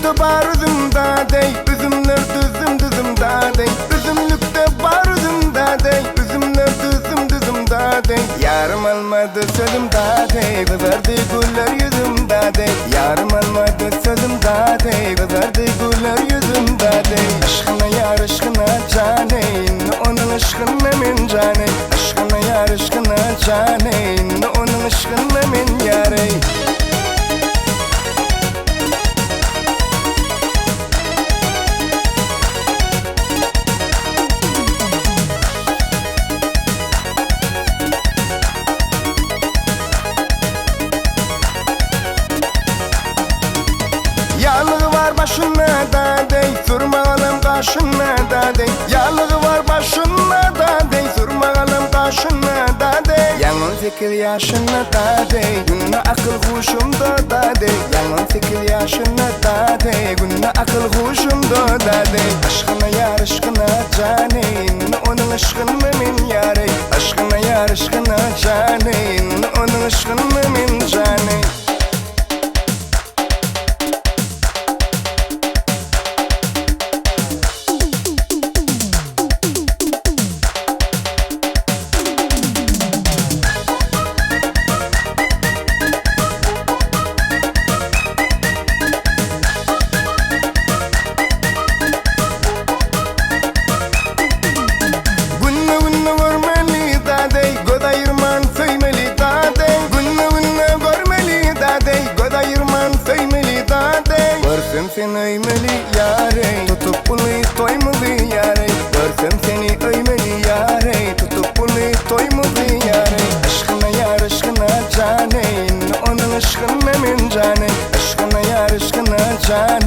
Üzümlükte bar üzümda dey, üzümler düzümda dey. Üzümlükte bar üzümda dey, üzümler düzümda dey. Yarım almadı sözümda dey, kızardı güller yüzümde dey. Yarım almadı sözümde dey, kızardı güller yüzümde dey. Aşkına yar aşkına caneyn, onun aşkına min caneyn. Aşkına yar aşkına caneyn, onun aşkına min yarey. Yağlığı var başına da dey, sürme alım kaşına da dey. Yağlığı var başına da dey, sürme alım kaşına da dey. Yangın fikir yaşına da dey, gününe akıl kuşumda da dey. Yangın fikir yaşına da dey, gününe akıl kuşumda da dey. Aşkına yar aşkına caneyn, onun aşkına min yarey. Aşkına yar aşkına caneyn, onun aşkına min caneyn. Görsem seni öymeli yarey, tutup bunu toymalı yarey. Görsem seni öymeli yarey, tutup bunu toymalı yarey. Aşkına yar aşkına caneyn, onun aşkına min caneyn. Aşkına yar aşkına caneyn.